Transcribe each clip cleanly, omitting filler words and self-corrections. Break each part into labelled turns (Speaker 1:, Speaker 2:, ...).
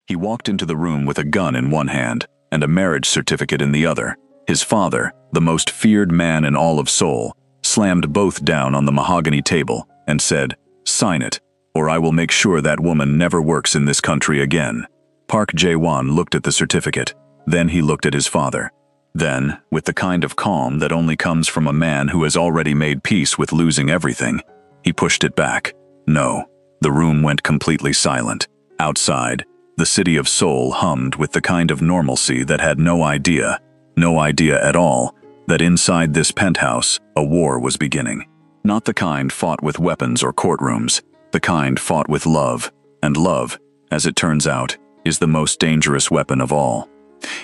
Speaker 1: He walked into the room with a gun in one hand and a marriage certificate in the other. His father, the most feared man in all of Seoul, slammed both down on the mahogany table and said, "Sign it, or I will make sure that woman never works in this country again." Park Jae-won looked at the certificate. Then he looked at his father. Then, with the kind of calm that only comes from a man who has already made peace with losing everything, he pushed it back. No. The room went completely silent. Outside, the city of Seoul hummed with the kind of normalcy that had no idea at all, that inside this penthouse, a war was beginning. Not the kind fought with weapons or courtrooms, the kind fought with love. And love, as it turns out, is the most dangerous weapon of all.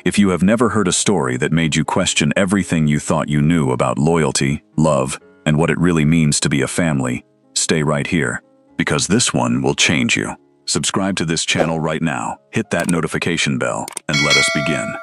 Speaker 1: If you have never heard a story that made you question everything you thought you knew about loyalty, love, and what it really means to be a family, stay right here, because this one will change you. Subscribe to this channel right now, hit that notification bell, and let us begin.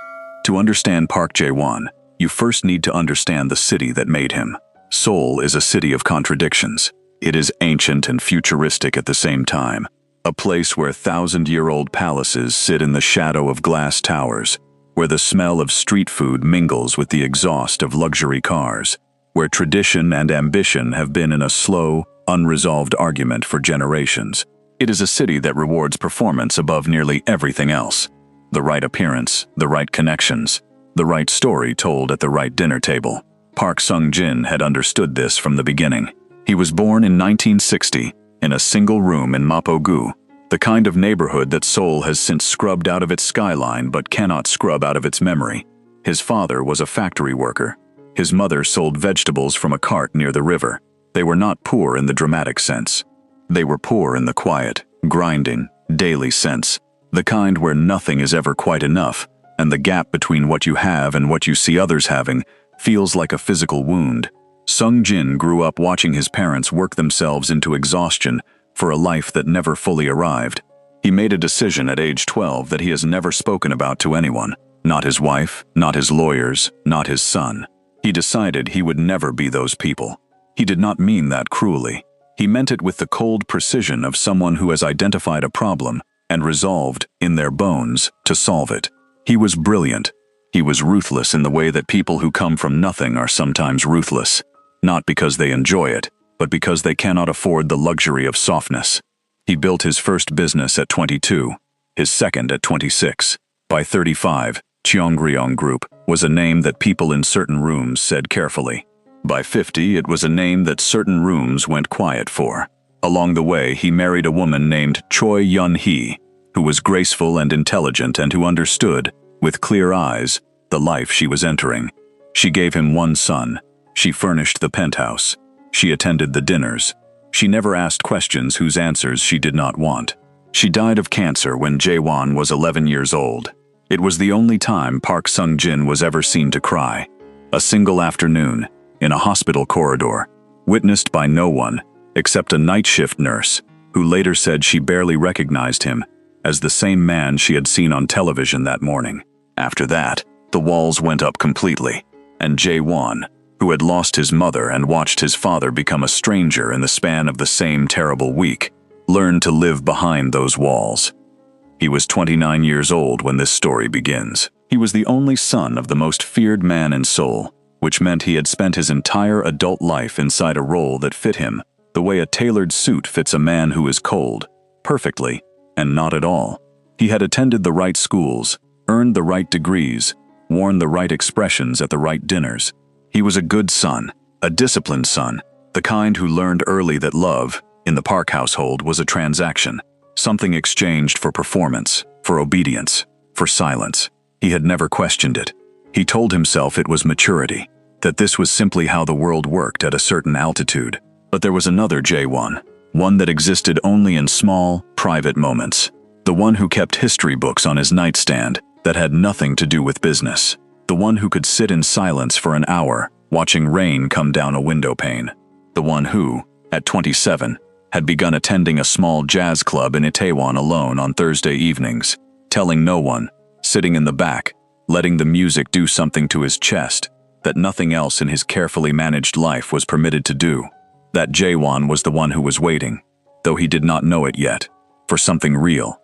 Speaker 1: To understand Park Jae-won, you first need to understand the city that made him. Seoul is a city of contradictions. It is ancient and futuristic at the same time. A place where thousand-year-old palaces sit in the shadow of glass towers, where the smell of street food mingles with the exhaust of luxury cars, where tradition and ambition have been in a slow, unresolved argument for generations. It is a city that rewards performance above nearly everything else. The right appearance, the right connections, the right story told at the right dinner table. Park Sung-jin had understood this from the beginning. He was born in 1960, in a single room in Mapo-gu, the kind of neighborhood that Seoul has since scrubbed out of its skyline but cannot scrub out of its memory. His father was a factory worker. His mother sold vegetables from a cart near the river. They were not poor in the dramatic sense. They were poor in the quiet, grinding, daily sense, the kind where nothing is ever quite enough, and the gap between what you have and what you see others having feels like a physical wound. Sung-jin grew up watching his parents work themselves into exhaustion for a life that never fully arrived. He made a decision at age 12 that he has never spoken about to anyone, not his wife, not his lawyers, not his son. He decided he would never be those people. He did not mean that cruelly. He meant it with the cold precision of someone who has identified a problem and resolved, in their bones, to solve it. He was brilliant. He was ruthless in the way that people who come from nothing are sometimes ruthless, not because they enjoy it, but because they cannot afford the luxury of softness. He built his first business at 22, his second at 26. By 35, Cheongryong Group was a name that people in certain rooms said carefully. By 50, it was a name that certain rooms went quiet for. Along the way, he married a woman named Choi Yun-hee, who was graceful and intelligent and who understood, with clear eyes, the life she was entering. She gave him one son. She furnished the penthouse. She attended the dinners. She never asked questions whose answers she did not want. She died of cancer when Jae-won was 11 years old. It was the only time Park Sung-jin was ever seen to cry. A single afternoon, in a hospital corridor, witnessed by no one except a night shift nurse, who later said she barely recognized him as the same man she had seen on television that morning. After that, the walls went up completely, and Jae-won, who had lost his mother and watched his father become a stranger in the span of the same terrible week, learned to live behind those walls. He was 29 years old when this story begins. He was the only son of the most feared man in Seoul, which meant he had spent his entire adult life inside a role that fit him, the way a tailored suit fits a man who is cold, perfectly, and not at all. He had attended the right schools, earned the right degrees, worn the right expressions at the right dinners. He was a good son, a disciplined son, the kind who learned early that love, in the Park household, was a transaction, something exchanged for performance, for obedience, for silence. He had never questioned it. He told himself it was maturity, that this was simply how the world worked at a certain altitude. But there was another Jae-won, one that existed only in small, private moments. The one who kept history books on his nightstand that had nothing to do with business. The one who could sit in silence for an hour, watching rain come down a window pane. The one who, at 27, had begun attending a small jazz club in Itaewon alone on Thursday evenings, telling no one, sitting in the back, letting the music do something to his chest that nothing else in his carefully managed life was permitted to do. That Jae-won was the one who was waiting, though he did not know it yet, for something real.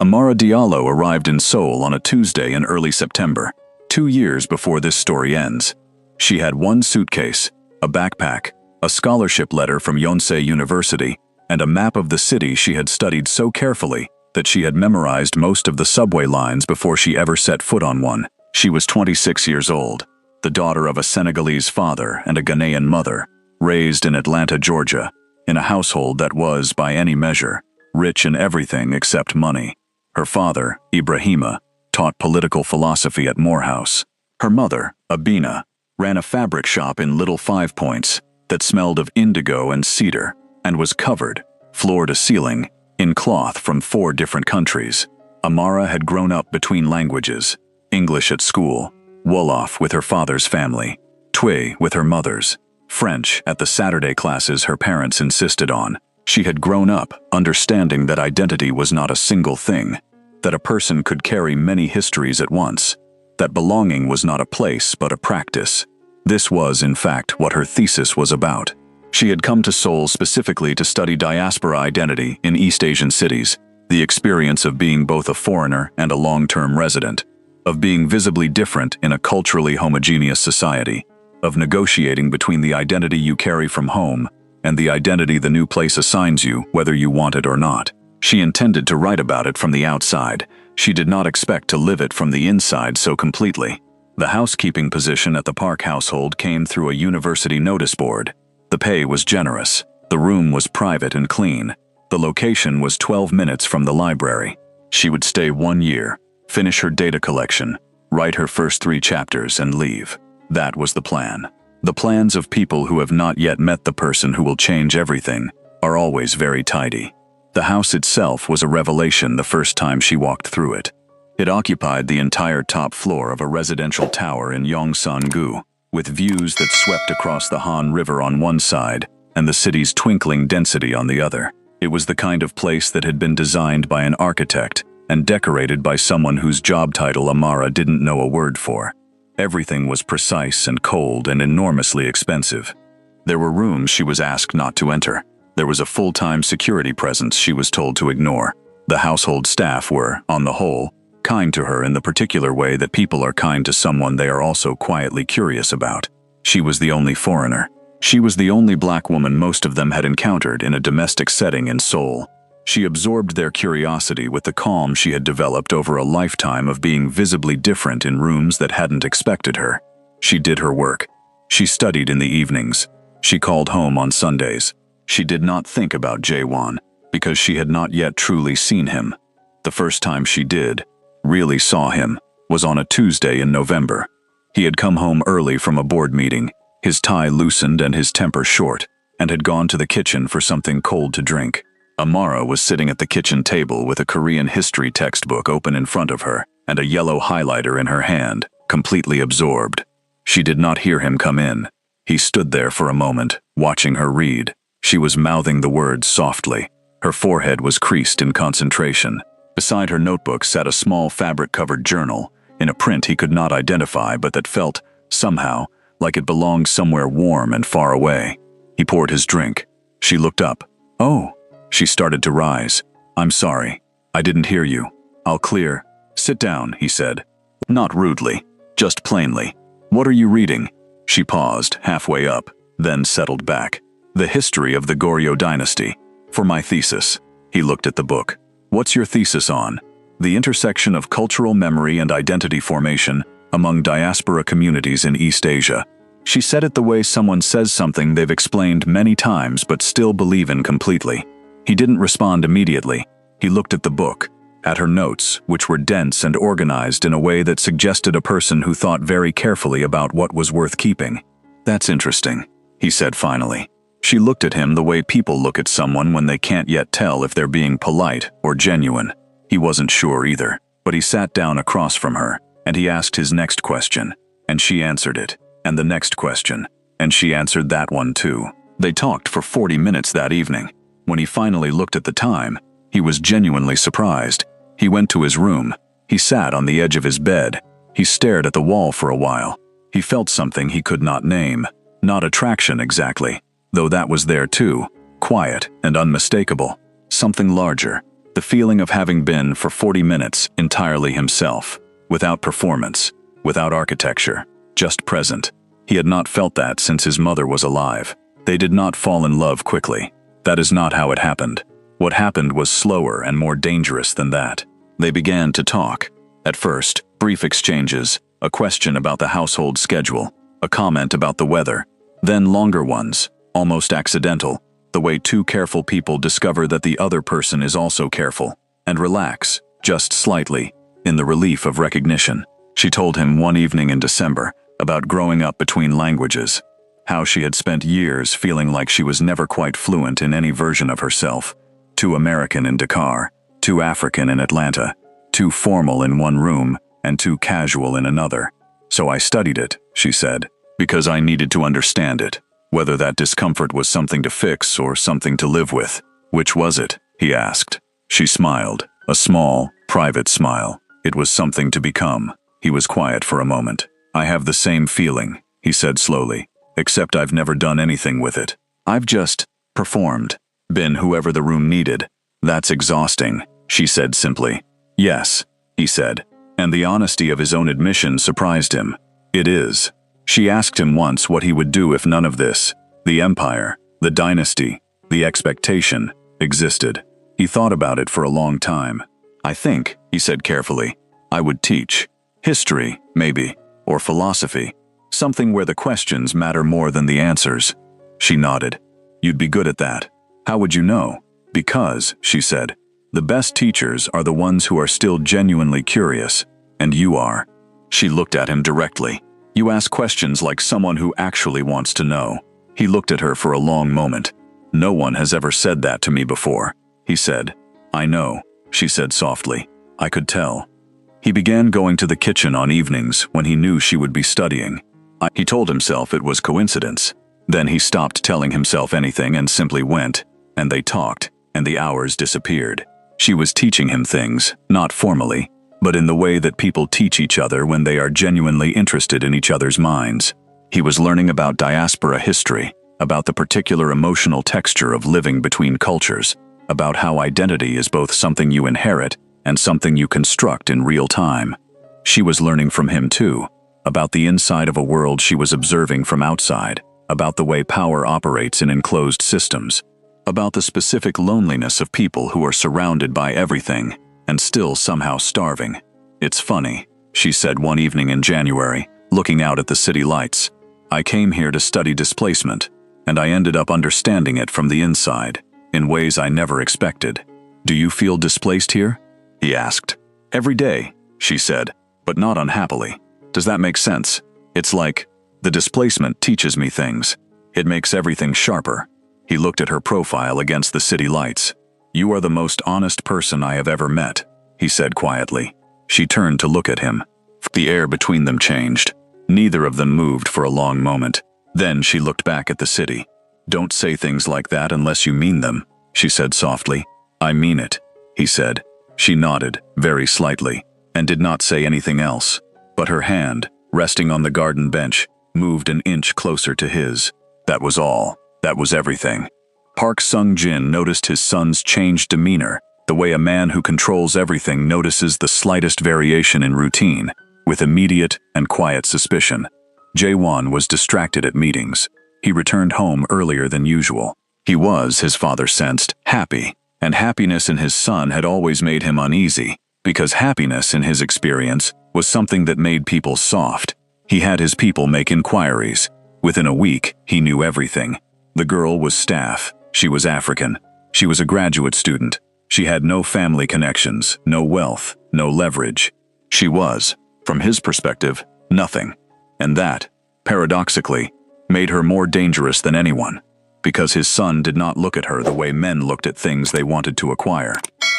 Speaker 1: Amara Diallo arrived in Seoul on a Tuesday in early September, 2 years before this story ends. She had one suitcase, a backpack, a scholarship letter from Yonsei University, and a map of the city she had studied so carefully that she had memorized most of the subway lines before she ever set foot on one. She was 26 years old, the daughter of a Senegalese father and a Ghanaian mother, raised in Atlanta, Georgia, in a household that was, by any measure, rich in everything except money. Her father, Ibrahima, taught political philosophy at Morehouse. Her mother, Abina, ran a fabric shop in Little Five Points that smelled of indigo and cedar and was covered, floor to ceiling, in cloth from 4 different countries. Amara had grown up between languages: English at school, Wolof with her father's family, Twi with her mother's, French at the Saturday classes her parents insisted on. She had grown up understanding that identity was not a single thing, that a person could carry many histories at once, that belonging was not a place but a practice. This was, in fact, what her thesis was about. She had come to Seoul specifically to study diaspora identity in East Asian cities, the experience of being both a foreigner and a long-term resident, of being visibly different in a culturally homogeneous society, of negotiating between the identity you carry from home and the identity the new place assigns you, whether you want it or not. She intended to write about it from the outside. She did not expect to live it from the inside so completely. The housekeeping position at the Park household came through a university notice board. The pay was generous. The room was private and clean. The location was 12 minutes from the library. She would stay 1 year, finish her data collection, write her first 3 chapters, and leave. That was the plan. The plans of people who have not yet met the person who will change everything are always very tidy. The house itself was a revelation the first time she walked through it. It occupied the entire top floor of a residential tower in Yongsan-gu, with views that swept across the Han River on one side and the city's twinkling density on the other. It was the kind of place that had been designed by an architect and decorated by someone whose job title Amara didn't know a word for. Everything was precise and cold and enormously expensive. There were rooms she was asked not to enter. There was a full-time security presence she was told to ignore. The household staff were, on the whole, kind to her in the particular way that people are kind to someone they are also quietly curious about. She was the only foreigner. She was the only black woman most of them had encountered in a domestic setting in Seoul. She absorbed their curiosity with the calm she had developed over a lifetime of being visibly different in rooms that hadn't expected her. She did her work. She studied in the evenings. She called home on Sundays. She did not think about Jaewon, because she had not yet truly seen him. The first time she did, really saw him, was on a Tuesday in November. He had come home early from a board meeting, his tie loosened and his temper short, and had gone to the kitchen for something cold to drink. Amara was sitting at the kitchen table with a Korean history textbook open in front of her and a yellow highlighter in her hand, completely absorbed. She did not hear him come in. He stood there for a moment, watching her read. She was mouthing the words softly. Her forehead was creased in concentration. Beside her notebook sat a small fabric-covered journal, in a print he could not identify but that felt, somehow, like it belonged somewhere warm and far away. He poured his drink. She looked up. "Oh." She started to rise. "I'm sorry. I didn't hear you. I'll clear." "Sit down," he said. Not rudely, just plainly. "What are you reading?" She paused, halfway up, then settled back. "The history of the Goryeo dynasty. For my thesis." He looked at the book. "What's your thesis on?" "The intersection of cultural memory and identity formation among diaspora communities in East Asia." She said it the way someone says something they've explained many times but still believe in completely. He didn't respond immediately. He looked at the book, at her notes, which were dense and organized in a way that suggested a person who thought very carefully about what was worth keeping. "That's interesting," he said finally. She looked at him the way people look at someone when they can't yet tell if they're being polite or genuine. He wasn't sure either, but he sat down across from her, and he asked his next question, and she answered it, and the next question, and she answered that one too. They talked for 40 minutes that evening. When he finally looked at the time, he was genuinely surprised. He went to his room. He sat on the edge of his bed. He stared at the wall for a while. He felt something he could not name. Not attraction exactly, though that was there too, quiet and unmistakable. Something larger. The The feeling of having been, for 40 minutes, entirely himself, without performance, without architecture, just present. He had not felt that since his mother was alive. They did not fall in love quickly. That is not how it happened. What happened was slower and more dangerous than that. They began to talk. At first, brief exchanges, a question about the household schedule, a comment about the weather, then longer ones, almost accidental, the way two careful people discover that the other person is also careful, and relax, just slightly, in the relief of recognition. She told him one evening in December about growing up between languages, how she had spent years feeling like she was never quite fluent in any version of herself, too American in Dakar, too African in Atlanta, too formal in one room, and too casual in another. So I studied it, she said, because I needed to understand it, whether that discomfort was something to fix or something to live with. Which was it? He asked. She smiled, a small, private smile. It was something to become. He was quiet for a moment. I have the same feeling, he said slowly, except I've never done anything with it. I've just performed, been whoever the room needed. That's exhausting, she said simply. Yes, he said, and the honesty of his own admission surprised him. It is. She asked him once what he would do if none of this, the empire, the dynasty, the expectation, existed. He thought about it for a long time. I think, he said carefully, I would teach. History, maybe, or philosophy. Something where the questions matter more than the answers. She nodded. You'd be good at that. How would you know? Because, she said, the best teachers are the ones who are still genuinely curious, and you are. She looked at him directly. You ask questions like someone who actually wants to know. He looked at her for a long moment. No one has ever said that to me before, he said. I know, she said softly. I could tell. He began going to the kitchen on evenings when he knew she would be studying. He told himself it was coincidence. Then he stopped telling himself anything and simply went, and they talked, and the hours disappeared. She was teaching him things, not formally, but in the way that people teach each other when they are genuinely interested in each other's minds. He was learning about diaspora history, about the particular emotional texture of living between cultures, about how identity is both something you inherit and something you construct in real time. She was learning from him too, about the inside of a world she was observing from outside, about the way power operates in enclosed systems, about the specific loneliness of people who are surrounded by everything and still somehow starving. It's funny, she said one evening in January, looking out at the city lights. I came here to study displacement, and I ended up understanding it from the inside, in ways I never expected. Do you feel displaced here? He asked. Every day, she said, but not unhappily. Does that make sense? It's like, the displacement teaches me things. It makes everything sharper. He looked at her profile against the city lights. You are the most honest person I have ever met, he said quietly. She turned to look at him. The air between them changed. Neither of them moved for a long moment. Then she looked back at the city. Don't say things like that unless you mean them, she said softly. I mean it, he said. She nodded, very slightly, and did not say anything else. But her hand, resting on the garden bench, moved an inch closer to his. That was all. That was everything. Park Sung-jin noticed his son's changed demeanor, the way a man who controls everything notices the slightest variation in routine, with immediate and quiet suspicion. Jae-won was distracted at meetings. He returned home earlier than usual. He was, his father sensed, happy, and happiness in his son had always made him uneasy, because happiness, in his experience, was something that made people soft. He had his people make inquiries. Within a week, he knew everything. The girl was staff. She was African. She was a graduate student. She had no family connections, no wealth, no leverage. She was, from his perspective, nothing. And that, paradoxically, made her more dangerous than anyone, because his son did not look at her the way men looked at things they wanted to acquire.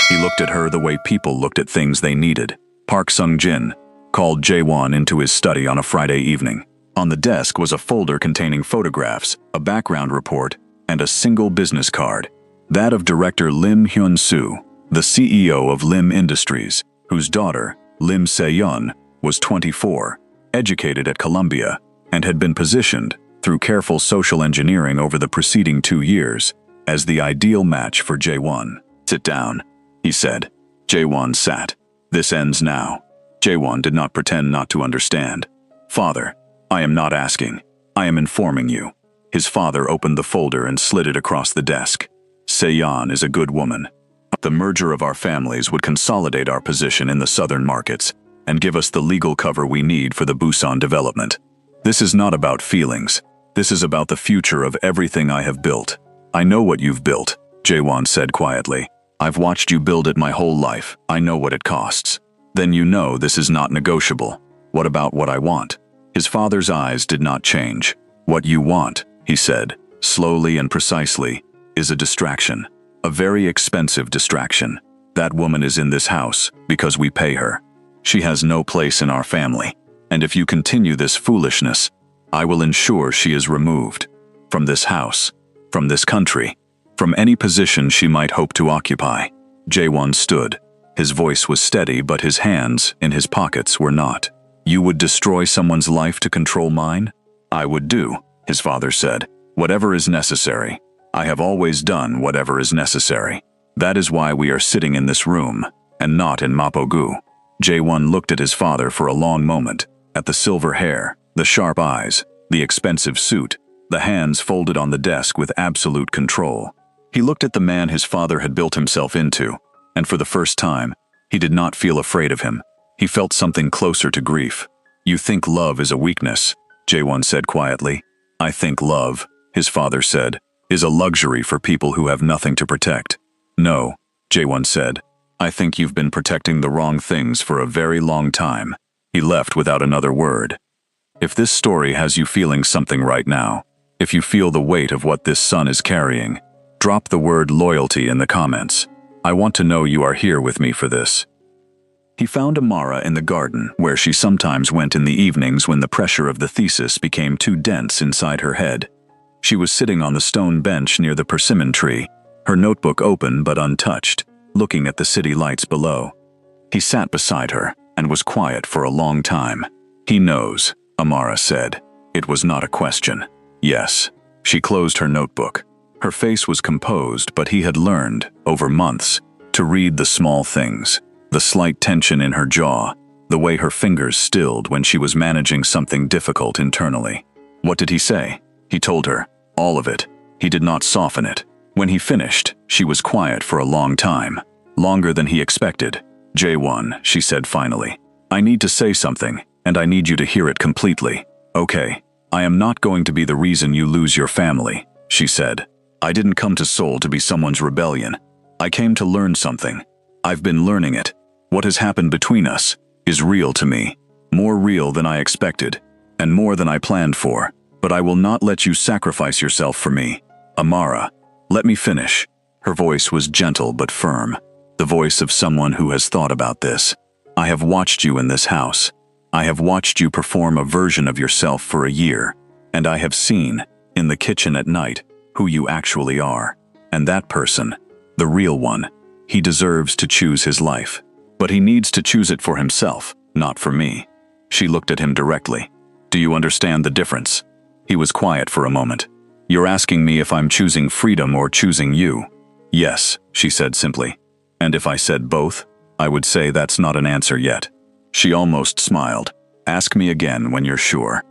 Speaker 1: He looked at her the way people looked at things they needed. Park Sung-jin called Jae-won into his study on a Friday evening. On the desk was a folder containing photographs, a background report, and a single business card. That of director Lim Hyun-soo, the CEO of Lim Industries, whose daughter, Lim Se-yeon, was 24, educated at Columbia, and had been positioned, through careful social engineering over the preceding 2 years, as the ideal match for Jae-won. Sit down, he said. Jaewon sat. This ends now. Jaewon did not pretend not to understand. Father, I am not asking. I am informing you. His father opened the folder and slid it across the desk. Seyeon is a good woman. The merger of our families would consolidate our position in the southern markets and give us the legal cover we need for the Busan development. This is not about feelings. This is about the future of everything I have built. I know what you've built, Jaewon said quietly. I've watched you build it my whole life. I know what it costs. Then you know this is not negotiable. What about what I want? His father's eyes did not change. What you want, he said, slowly and precisely, is a distraction. A very expensive distraction. That woman is in this house because we pay her. She has no place in our family. And if you continue this foolishness, I will ensure she is removed. From this house. From this country. From any position she might hope to occupy. Jaewon stood. His voice was steady, but his hands, in his pockets, were not. You would destroy someone's life to control mine? I would do, his father said. Whatever is necessary. I have always done whatever is necessary. That is why we are sitting in this room, and not in Mapogu. Jaewon looked at his father for a long moment, at the silver hair, the sharp eyes, the expensive suit, the hands folded on the desk with absolute control. He looked at the man his father had built himself into, and for the first time, he did not feel afraid of him. He felt something closer to grief. You think love is a weakness, Jaewon said quietly. I think love, his father said, is a luxury for people who have nothing to protect. No, Jaewon said. I think you've been protecting the wrong things for a very long time. He left without another word. If this story has you feeling something right now, if you feel the weight of what this son is carrying, drop the word loyalty in the comments. I want to know you are here with me for this. He found Amara in the garden, where she sometimes went in the evenings when the pressure of the thesis became too dense inside her head. She was sitting on the stone bench near the persimmon tree, her notebook open but untouched, looking at the city lights below. He sat beside her and was quiet for a long time. He knows, Amara said. It was not a question. Yes. She closed her notebook. Her face was composed, but he had learned, over months, to read the small things, the slight tension in her jaw, the way her fingers stilled when she was managing something difficult internally. What did he say? He told her, all of it. He did not soften it. When he finished, she was quiet for a long time, longer than he expected. Jaewon, she said finally, I need to say something, and I need you to hear it completely. Okay, I am not going to be the reason you lose your family, she said. I didn't come to Seoul to be someone's rebellion. I came to learn something. I've been learning it. What has happened between us is real to me, more real than I expected, and more than I planned for. But I will not let you sacrifice yourself for me. Amara, let me finish. Her voice was gentle but firm, the voice of someone who has thought about this. I have watched you in this house. I have watched you perform a version of yourself for a year, and I have seen, in the kitchen at night, who you actually are. And that person, the real one, he deserves to choose his life. But he needs to choose it for himself, not for me. She looked at him directly. Do you understand the difference? He was quiet for a moment. You're asking me if I'm choosing freedom or choosing you? Yes, she said simply. And if I said both, I would say that's not an answer yet. She almost smiled. Ask me again when you're sure.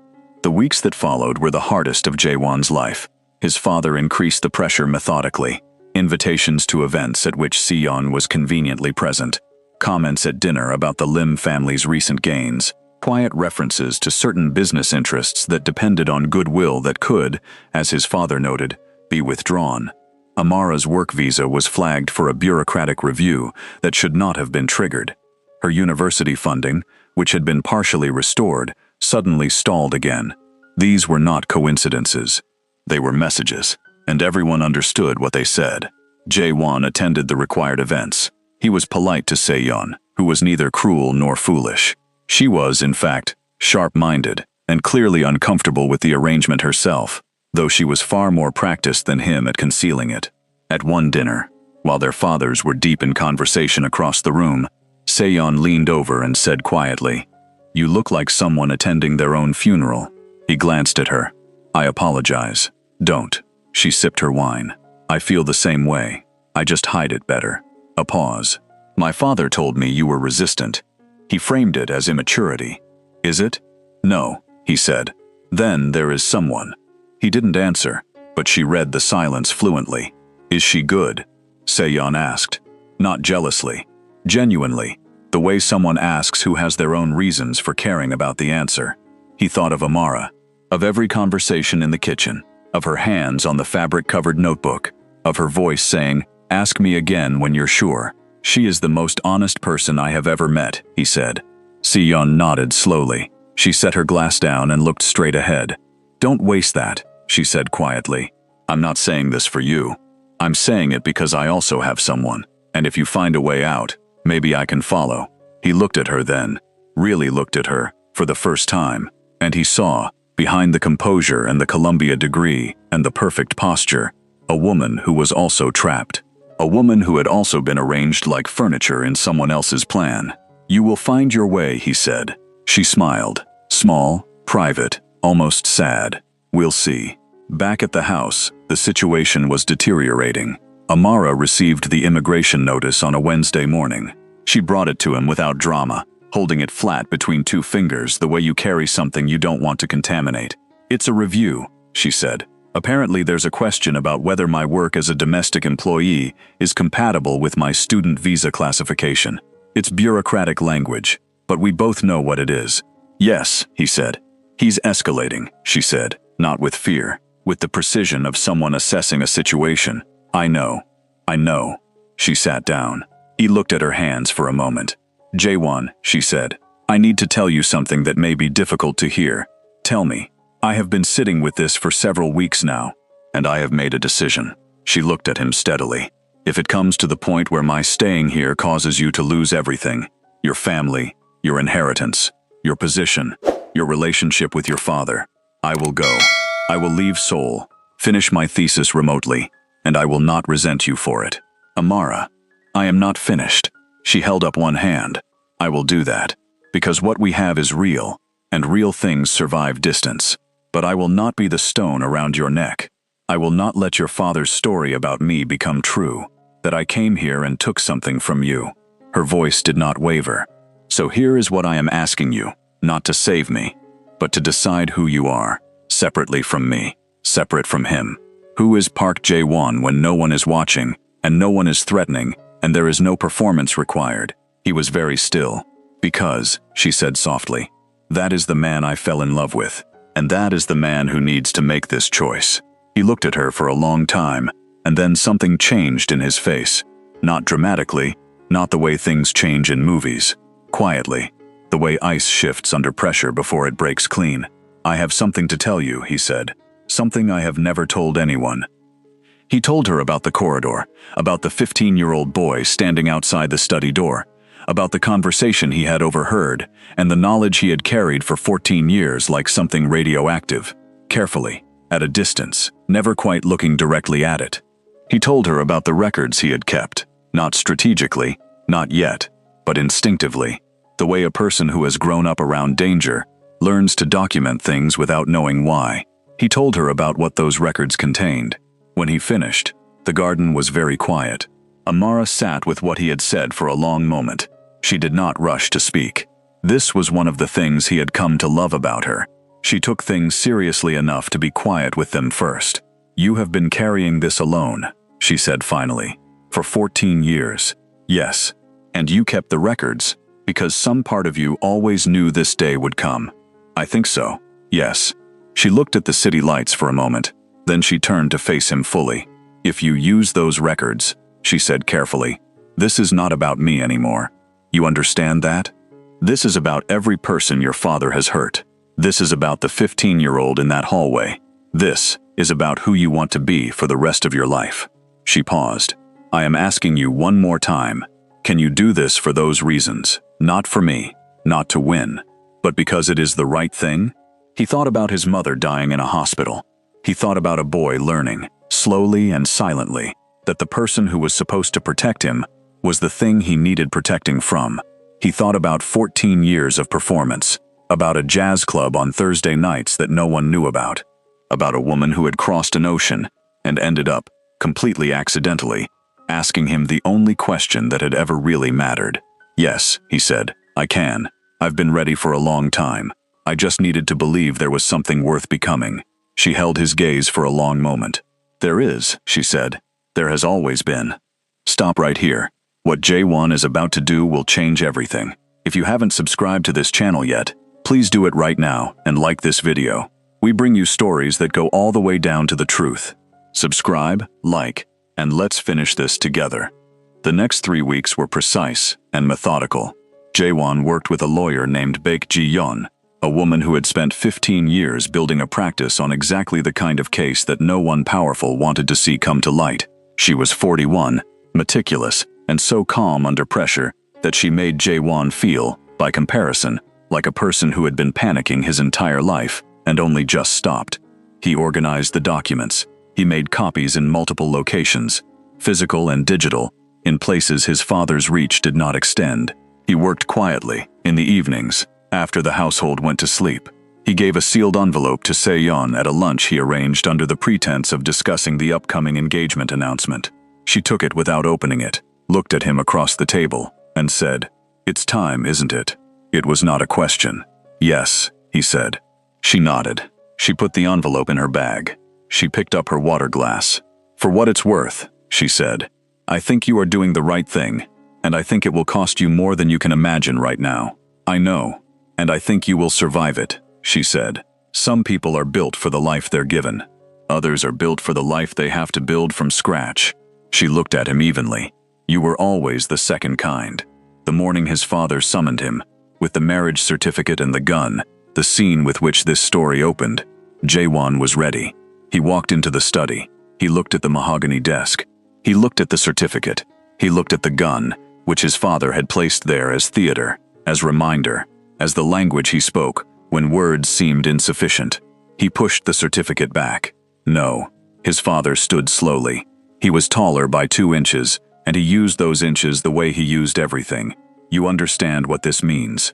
Speaker 1: The weeks that followed were the hardest of Jaewon's life. His father increased the pressure methodically. Invitations to events at which Seyeon was conveniently present. Comments at dinner about the Lim family's recent gains. Quiet references to certain business interests that depended on goodwill that could, as his father noted, be withdrawn. Amara's work visa was flagged for a bureaucratic review that should not have been triggered. Her university funding, which had been partially restored, suddenly stalled again. These were not coincidences. They were messages, and everyone understood what they said. Jaewon attended the required events. He was polite to Seyeon, who was neither cruel nor foolish. She was, in fact, sharp-minded and clearly uncomfortable with the arrangement herself, though she was far more practiced than him at concealing it. At one dinner, while their fathers were deep in conversation across the room, Seyeon leaned over and said quietly, "You look like someone attending their own funeral." He glanced at her. "I apologize." "Don't." She sipped her wine. "I feel the same way. I just hide it better." A pause. My father told me you were resistant. He framed it as immaturity. Is it? No, he said. Then there is someone. He didn't answer, but she read the silence fluently. Is she good? Se-yeon asked. Not jealously. Genuinely. The way someone asks who has their own reasons for caring about the answer. He thought of Amara. Of every conversation in the kitchen. Of her hands on the fabric-covered notebook. Of her voice saying, "Ask me again when you're sure." She is the most honest person I have ever met, he said. Se-yeon nodded slowly. She set her glass down and looked straight ahead. Don't waste that, she said quietly. I'm not saying this for you. I'm saying it because I also have someone. And if you find a way out, maybe I can follow. He looked at her then, really looked at her, for the first time, and he saw, behind the composure and the Columbia degree and the perfect posture, a woman who was also trapped. A woman who had also been arranged like furniture in someone else's plan. You will find your way, he said. She smiled. Small, private, almost sad. We'll see. Back at the house, the situation was deteriorating. Amara received the immigration notice on a Wednesday morning. She brought it to him without drama, holding it flat between two fingers the way you carry something you don't want to contaminate. It's a review, she said. Apparently there's a question about whether my work as a domestic employee is compatible with my student visa classification. It's bureaucratic language, but we both know what it is. Yes, he said. He's escalating, she said, not with fear, with the precision of someone assessing a situation. I know. She sat down. He looked at her hands for a moment. Jaewon, she said, I need to tell you something that may be difficult to hear. Tell me. I have been sitting with this for several weeks now, and I have made a decision. She looked at him steadily. If it comes to the point where my staying here causes you to lose everything, your family, your inheritance, your position, your relationship with your father, I will go. I will leave Seoul, finish my thesis remotely, and I will not resent you for it. Amara, I am not finished. She held up one hand. I will do that, because what we have is real, and real things survive distance. But I will not be the stone around your neck. I will not let your father's story about me become true, that I came here and took something from you. Her voice did not waver. So here is what I am asking you, not to save me, but to decide who you are, separately from me, separate from him. Who is Park Jae-won when no one is watching, and no one is threatening, and there is no performance required? He was very still. Because, she said softly, that is the man I fell in love with. And that is the man who needs to make this choice. He looked at her for a long time, and then something changed in his face. Not dramatically, not the way things change in movies. Quietly, the way ice shifts under pressure before it breaks clean. I have something to tell you, he said. Something I have never told anyone. He told her about the corridor, about the 15-year-old boy standing outside the study door, about the conversation he had overheard, and the knowledge he had carried for 14 years like something radioactive, carefully, at a distance, never quite looking directly at it. He told her about the records he had kept, not strategically, not yet, but instinctively, the way a person who has grown up around danger learns to document things without knowing why. He told her about what those records contained. When he finished, the garden was very quiet. Amara sat with what he had said for a long moment. She did not rush to speak. This was one of the things he had come to love about her. She took things seriously enough to be quiet with them first. You have been carrying this alone, she said finally, for 14 years. Yes. And you kept the records, because some part of you always knew this day would come. I think so. Yes. She looked at the city lights for a moment. Then she turned to face him fully. If you use those records, she said carefully, this is not about me anymore. You understand that? This is about every person your father has hurt. This is about the 15-year-old in that hallway. This is about who you want to be for the rest of your life. She paused. I am asking you one more time. Can you do this for those reasons? Not for me, not to win, but because it is the right thing? He thought about his mother dying in a hospital. He thought about a boy learning, slowly and silently, that the person who was supposed to protect him was the thing he needed protecting from. He thought about 14 years of performance, about a jazz club on Thursday nights that no one knew about a woman who had crossed an ocean and ended up, completely accidentally, asking him the only question that had ever really mattered. "Yes," he said, "I can. I've been ready for a long time. I just needed to believe there was something worth becoming." She held his gaze for a long moment. "There is," she said. "There has always been." Stop right here. What Jae-won is about to do will change everything. If you haven't subscribed to this channel yet, please do it right now and like this video. We bring you stories that go all the way down to the truth. Subscribe, like, and let's finish this together. The next 3 weeks were precise and methodical. Jae-won worked with a lawyer named Baek Ji-yeon, a woman who had spent 15 years building a practice on exactly the kind of case that no one powerful wanted to see come to light. She was 41, meticulous, and so calm under pressure that she made Jae-won feel, by comparison, like a person who had been panicking his entire life and only just stopped. He organized the documents. He made copies in multiple locations, physical and digital, in places his father's reach did not extend. He worked quietly, in the evenings, after the household went to sleep. He gave a sealed envelope to Se-yeon at a lunch he arranged under the pretense of discussing the upcoming engagement announcement. She took it without opening it, looked at him across the table, and said, "It's time, isn't it?" It was not a question. "Yes," he said. She nodded. She put the envelope in her bag. She picked up her water glass. "For what it's worth," she said, "I think you are doing the right thing, and I think it will cost you more than you can imagine right now. I know, and I think you will survive it," she said. "Some people are built for the life they're given. Others are built for the life they have to build from scratch." She looked at him evenly. "You were always the second kind." The morning his father summoned him, with the marriage certificate and the gun, the scene with which this story opened, Jae-won was ready. He walked into the study. He looked at the mahogany desk. He looked at the certificate. He looked at the gun, which his father had placed there as theater, as reminder, as the language he spoke when words seemed insufficient. He pushed the certificate back. No. His father stood slowly. He was taller by 2 inches, and he used those inches the way he used everything. "You understand what this means?"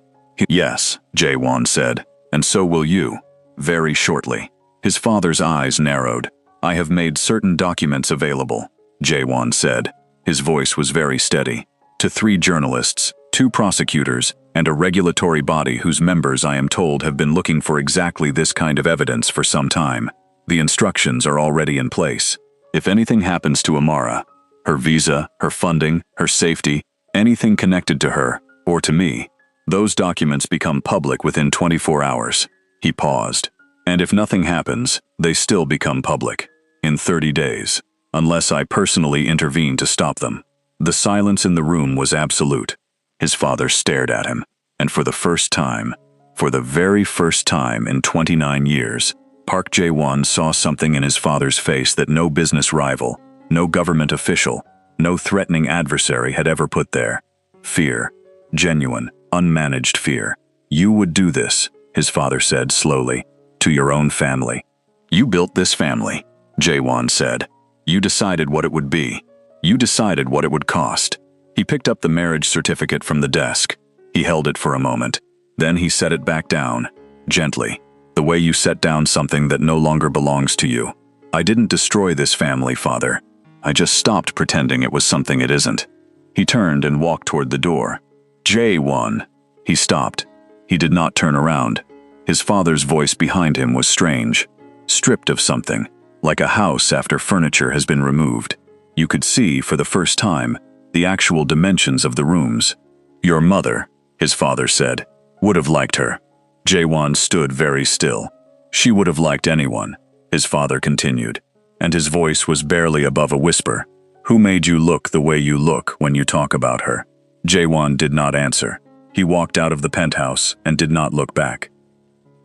Speaker 1: "Yes," Jae-won said, "and so will you. Very shortly." His father's eyes narrowed. "I have made certain documents available," Jae-won said. His voice was very steady. "To 3 journalists, 2 prosecutors, and a regulatory body whose members I am told have been looking for exactly this kind of evidence for some time. The instructions are already in place. If anything happens to Amara, her visa, her funding, her safety, anything connected to her, or to me, those documents become public within 24 hours. He paused. "And if nothing happens, they still become public. In 30 days. Unless I personally intervene to stop them." The silence in the room was absolute. His father stared at him, and for the first time, for the very first time in 29 years, Park Jae-won saw something in his father's face that no business rival, no government official, no threatening adversary had ever put there. Fear. Genuine, unmanaged fear. "You would do this," his father said slowly, "to your own family. You built this family," Jae-won said. "You decided what it would be. You decided what it would cost." He picked up the marriage certificate from the desk. He held it for a moment. Then he set it back down, gently, the way you set down something that no longer belongs to you. "I didn't destroy this family, Father. I just stopped pretending it was something it isn't." He turned and walked toward the door. "Jae-won." He stopped. He did not turn around. His father's voice behind him was strange, stripped of something, like a house after furniture has been removed. You could see, for the first time, the actual dimensions of the rooms. "Your mother," his father said, "would have liked her." Jae-won stood very still. "She would have liked anyone," his father continued, and his voice was barely above a whisper. "Who made you look the way you look when you talk about her?" Jae-won did not answer. He walked out of the penthouse and did not look back.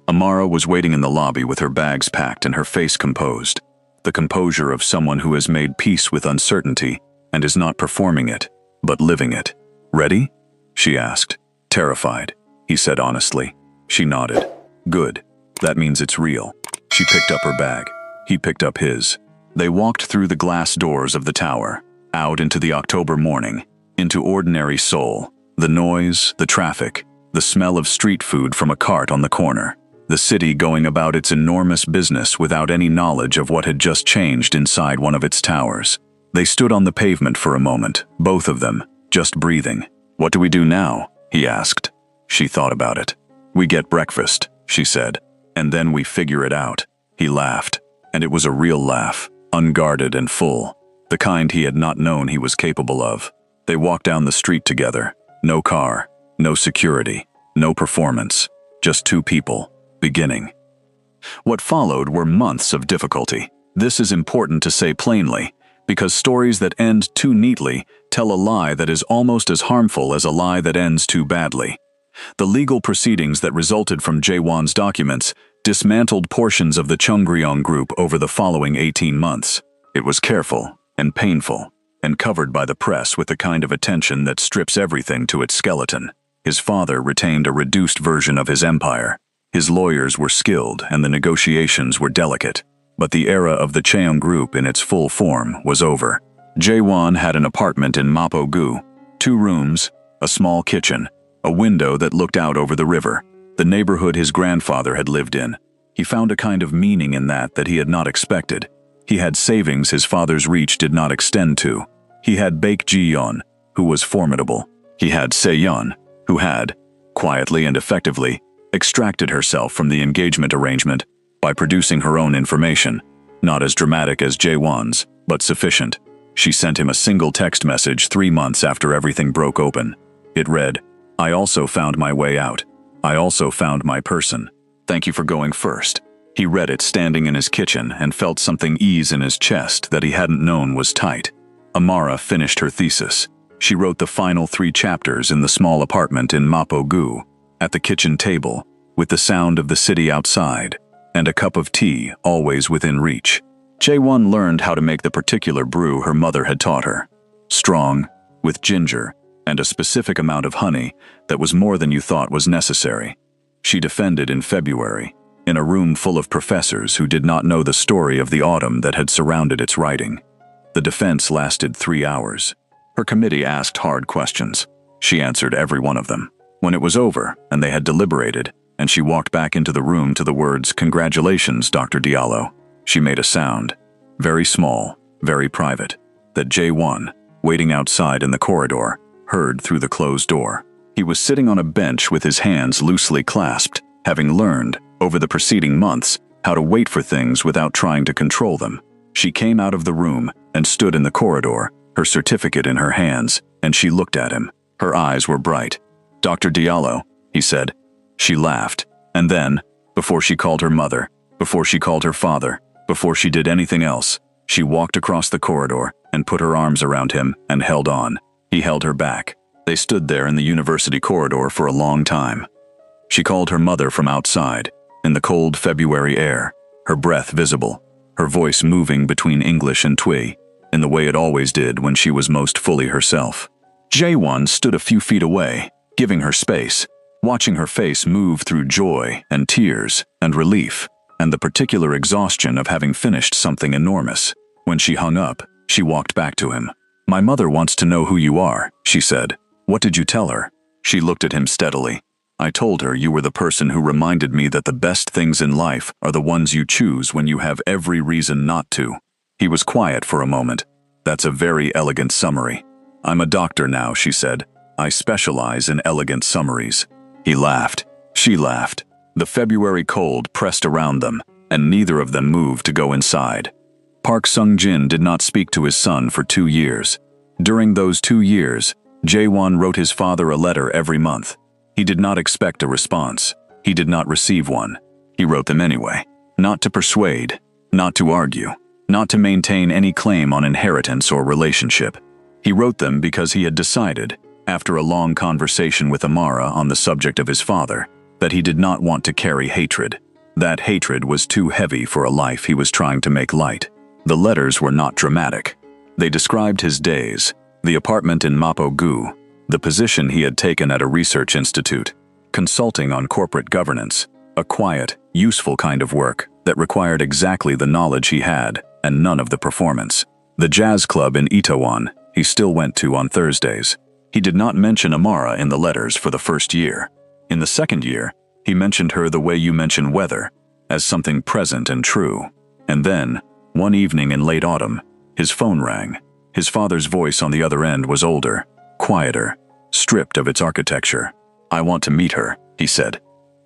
Speaker 1: Amara was waiting in the lobby with her bags packed and her face composed, the composure of someone who has made peace with uncertainty and is not performing it, but living it. "Ready?" she asked. "Terrified," he said honestly. She nodded. "Good. That means it's real." She picked up her bag. He picked up his. They walked through the glass doors of the tower, out into the October morning, into ordinary Seoul, the noise, the traffic, the smell of street food from a cart on the corner, the city going about its enormous business without any knowledge of what had just changed inside one of its towers. They stood on the pavement for a moment, both of them, just breathing. "What do we do now?" he asked. She thought about it. "We get breakfast," she said. "And then we figure it out." He laughed, and it was a real laugh, unguarded and full, the kind he had not known he was capable of. They walked down the street together. No car, no security, no performance, just two people, beginning. What followed were months of difficulty. This is important to say plainly, because stories that end too neatly tell a lie that is almost as harmful as a lie that ends too badly. The legal proceedings that resulted from Jae-won's documents dismantled portions of the Chung-gryong group over the following 18 months. It was careful and painful, and covered by the press with the kind of attention that strips everything to its skeleton. His father retained a reduced version of his empire. His lawyers were skilled and the negotiations were delicate. But the era of the Cheong group in its full form was over. Jae-won had an apartment in Mapo-gu, 2 rooms, a small kitchen, a window that looked out over the river, the neighborhood his grandfather had lived in. He found a kind of meaning in that he had not expected. He had savings his father's reach did not extend to. He had Baek Ji-yeon, who was formidable. He had Se-yeon, who had, quietly and effectively, extracted herself from the engagement arrangement by producing her own information, not as dramatic as Jae-won's, but sufficient. She sent him a single text message 3 months after everything broke open. It read, "I also found my way out. I also found my person. Thank you for going first." He read it standing in his kitchen and felt something ease in his chest that he hadn't known was tight. Amara finished her thesis. She wrote the final 3 chapters in the small apartment in Mapo-gu, at the kitchen table, with the sound of the city outside, and a cup of tea always within reach. Jae-won learned how to make the particular brew her mother had taught her. Strong, with ginger, and a specific amount of honey that was more than you thought was necessary. She defended in February, in a room full of professors who did not know the story of the autumn that had surrounded its writing. The defense lasted 3 hours. Her committee asked hard questions. She answered every one of them. When it was over, and they had deliberated, and she walked back into the room to the words, "Congratulations, Dr. Diallo," she made a sound, very small, very private, that Jae-won, waiting outside in the corridor, heard through the closed door. He was sitting on a bench with his hands loosely clasped, having learned, over the preceding months, how to wait for things without trying to control them. She came out of the room and stood in the corridor, her certificate in her hands, and she looked at him. Her eyes were bright. "Dr. Diallo," he said. She laughed, and then, before she called her mother, before she called her father, before she did anything else, she walked across the corridor and put her arms around him and held on. He held her back. They stood there in the university corridor for a long time. She called her mother from outside, in the cold February air, her breath visible, her voice moving between English and Twi, in the way it always did when she was most fully herself. Jae-won stood a few feet away, giving her space, watching her face move through joy and tears and relief, and the particular exhaustion of having finished something enormous. When she hung up, she walked back to him. "My mother wants to know who you are," she said. "What did you tell her?" She looked at him steadily. "I told her you were the person who reminded me that the best things in life are the ones you choose when you have every reason not to." He was quiet for a moment. "That's a very elegant summary." "I'm a doctor now," she said. "I specialize in elegant summaries." He laughed. She laughed. The February cold pressed around them, and neither of them moved to go inside. Park Sung-jin did not speak to his son for 2 years. During those 2 years, Jae-won wrote his father a letter every month. He did not expect a response. He did not receive one. He wrote them anyway. Not to persuade, not to argue, not to maintain any claim on inheritance or relationship. He wrote them because he had decided, after a long conversation with Amara on the subject of his father, that he did not want to carry hatred. That hatred was too heavy for a life he was trying to make light. The letters were not dramatic. They described his days, the apartment in Mapo-gu, the position he had taken at a research institute, consulting on corporate governance, a quiet, useful kind of work that required exactly the knowledge he had and none of the performance. The jazz club in Itaewon he still went to on Thursdays. He did not mention Amara in the letters for the first year. In the second year, he mentioned her the way you mention weather, as something present and true. And then, one evening in late autumn, his phone rang. His father's voice on the other end was older, quieter, stripped of its architecture. "I want to meet her," he said.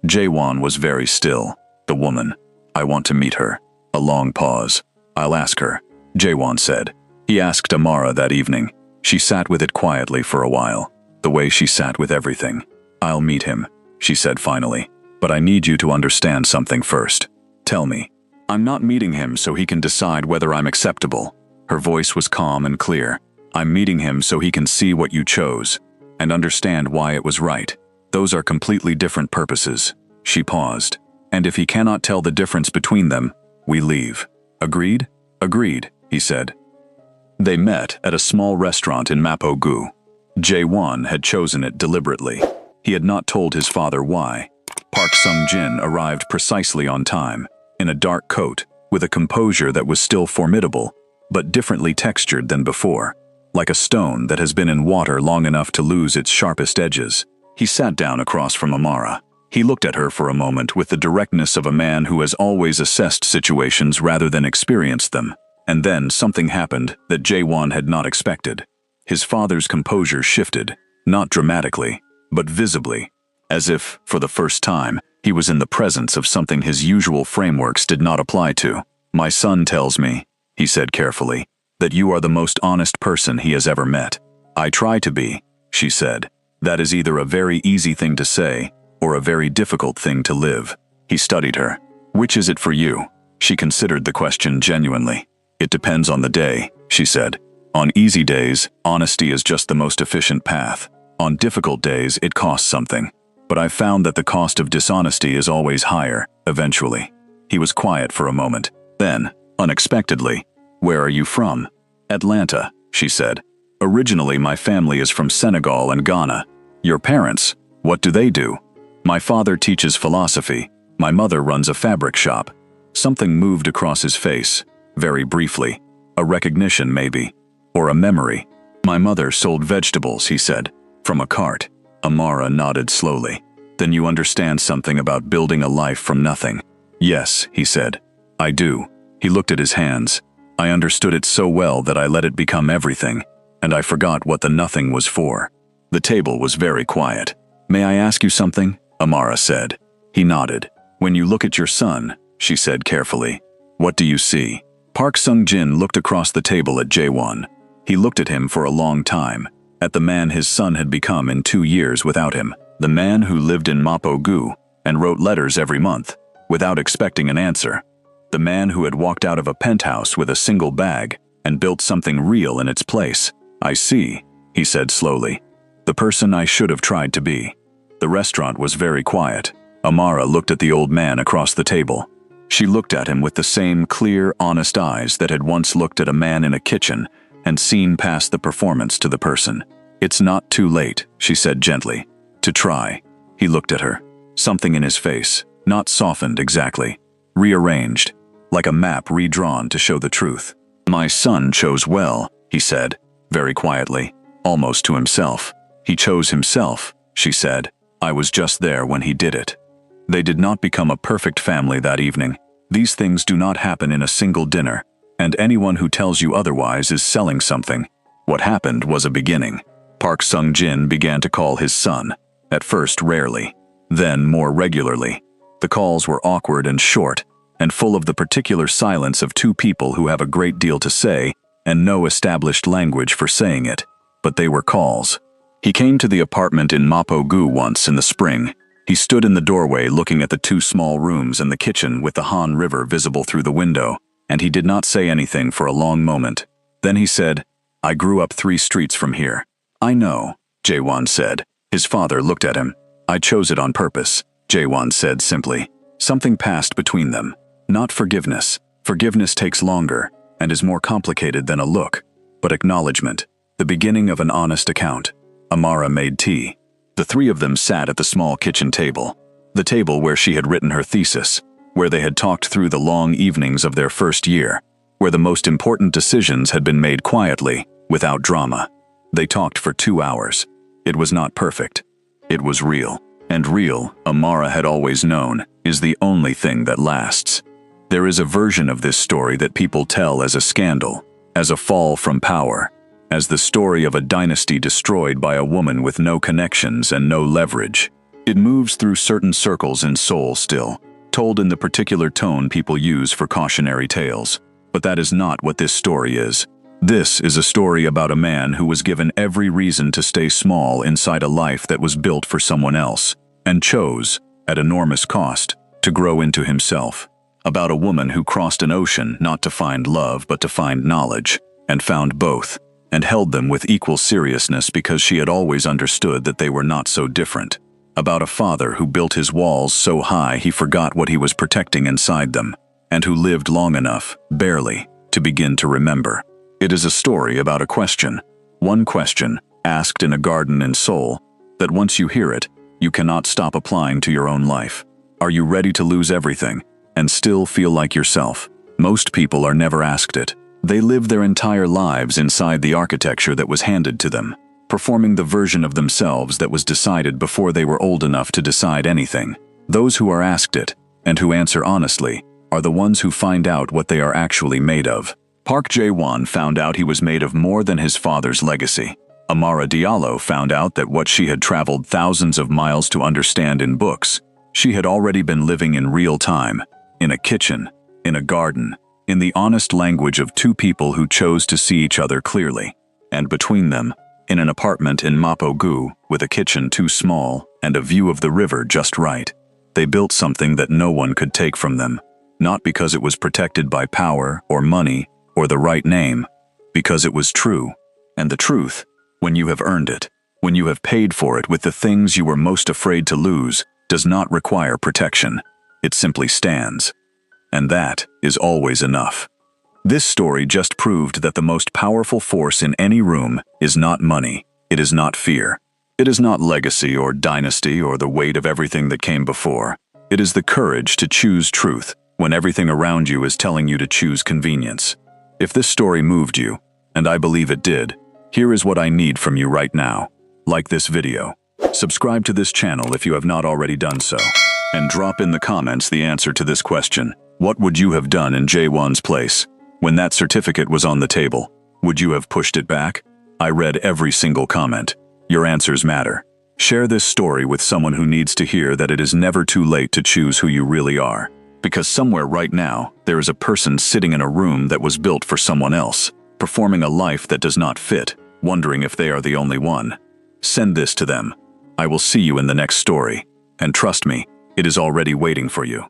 Speaker 1: Jaewon was very still. "The woman. I want to meet her." A long pause. "I'll ask her," Jaewon said. He asked Amara that evening. She sat with it quietly for a while, the way she sat with everything. "I'll meet him," she said finally. "But I need you to understand something first. Tell me. I'm not meeting him so he can decide whether I'm acceptable." Her voice was calm and clear. "I'm meeting him so he can see what you chose and understand why it was right. Those are completely different purposes." She paused. "And if he cannot tell the difference between them, we leave. Agreed?" "Agreed," he said. They met at a small restaurant in Mapo-gu. Jaewon had chosen it deliberately. He had not told his father why. Park Sung-jin arrived precisely on time, in a dark coat, with a composure that was still formidable, but differently textured than before, like a stone that has been in water long enough to lose its sharpest edges. He sat down across from Amara. He looked at her for a moment with the directness of a man who has always assessed situations rather than experienced them. And then something happened that Jaewon had not expected. His father's composure shifted, not dramatically, but visibly, as if, for the first time, he was in the presence of something his usual frameworks did not apply to. "My son tells me," he said carefully, "that you are the most honest person he has ever met." "I try to be," she said. "That is either a very easy thing to say or a very difficult thing to live." He studied her. "Which is it for you?" She considered the question genuinely. "It depends on the day," she said. "On easy days, honesty is just the most efficient path. On difficult days, it costs something. But I've found that the cost of dishonesty is always higher, eventually." He was quiet for a moment. Then, unexpectedly, "Where are you from?" "Atlanta," she said. "Originally, my family is from Senegal and Ghana." "Your parents, what do they do?" "My father teaches philosophy. My mother runs a fabric shop." Something moved across his face, very briefly. A recognition, maybe. Or a memory. "My mother sold vegetables," he said, "from a cart." Amara nodded slowly. "Then you understand something about building a life from nothing." "Yes," he said. "I do." He looked at his hands. "I understood it so well that I let it become everything, and I forgot what the nothing was for." The table was very quiet. "May I ask you something?" Amara said. He nodded. "When you look at your son," she said carefully, "what do you see?" Park Sung-jin looked across the table at Jaewon. He looked at him for a long time, at the man his son had become in 2 years without him, the man who lived in Mapo-gu and wrote letters every month, without expecting an answer, the man who had walked out of a penthouse with a single bag and built something real in its place. "I see," he said slowly. "The person I should have tried to be." The restaurant was very quiet. Amara looked at the old man across the table. She looked at him with the same clear, honest eyes that had once looked at a man in a kitchen and seen past the performance to the person. "It's not too late," she said gently, "to try." He looked at her. Something in his face, not softened exactly, rearranged, like a map redrawn to show the truth. "My son chose well," he said, very quietly, almost to himself. "He chose himself," she said. "I was just there when he did it." They did not become a perfect family that evening. These things do not happen in a single dinner, and anyone who tells you otherwise is selling something. What happened was a beginning. Park Sung-jin began to call his son, at first rarely, then more regularly. The calls were awkward and short, and full of the particular silence of two people who have a great deal to say and no established language for saying it. But they were calls. He came to the apartment in Mapo-gu once in the spring. He stood in the doorway looking at the 2 small rooms and the kitchen with the Han River visible through the window, and he did not say anything for a long moment. Then he said, "I grew up 3 streets from here." "I know," Jaewon said. His father looked at him. "I chose it on purpose," Jaewon said simply. Something passed between them. Not forgiveness. Forgiveness takes longer and is more complicated than a look, but acknowledgement, the beginning of an honest account. Amara made tea. The 3 of them sat at the small kitchen table, the table where she had written her thesis, where they had talked through the long evenings of their first year, where the most important decisions had been made quietly, without drama. They talked for 2 hours. It was not perfect. It was real. And real, Amara had always known, is the only thing that lasts. There is a version of this story that people tell as a scandal, as a fall from power, as the story of a dynasty destroyed by a woman with no connections and no leverage. It moves through certain circles in Seoul still, told in the particular tone people use for cautionary tales. But that is not what this story is. This is a story about a man who was given every reason to stay small inside a life that was built for someone else, and chose, at enormous cost, to grow into himself. About a woman who crossed an ocean not to find love but to find knowledge, and found both, and held them with equal seriousness because she had always understood that they were not so different. About a father who built his walls so high he forgot what he was protecting inside them, and who lived long enough, barely, to begin to remember. It is a story about a question, one question, asked in a garden in Seoul, that once you hear it, you cannot stop applying to your own life. Are you ready to lose everything, and still feel like yourself? Most people are never asked it. They live their entire lives inside the architecture that was handed to them, performing the version of themselves that was decided before they were old enough to decide anything. Those who are asked it, and who answer honestly, are the ones who find out what they are actually made of. Park Jae-won found out he was made of more than his father's legacy. Amara Diallo found out that what she had traveled thousands of miles to understand in books, she had already been living in real time, in a kitchen, in a garden, in the honest language of two people who chose to see each other clearly. And between them, in an apartment in Mapo-gu, with a kitchen too small and a view of the river just right, they built something that no one could take from them, not because it was protected by power or money or the right name, because it was true. And the truth, when you have earned it, when you have paid for it with the things you were most afraid to lose, does not require protection. It simply stands. And that is always enough. This story just proved that the most powerful force in any room is not money, it is not fear. It is not legacy or dynasty or the weight of everything that came before. It is the courage to choose truth when everything around you is telling you to choose convenience. If this story moved you, and I believe it did, here is what I need from you right now. Like this video. Subscribe to this channel if you have not already done so. And drop in the comments the answer to this question. What would you have done in Jae-won's place? When that certificate was on the table, would you have pushed it back? I read every single comment. Your answers matter. Share this story with someone who needs to hear that it is never too late to choose who you really are. Because somewhere right now, there is a person sitting in a room that was built for someone else, performing a life that does not fit, wondering if they are the only one. Send this to them. I will see you in the next story. And trust me, it is already waiting for you.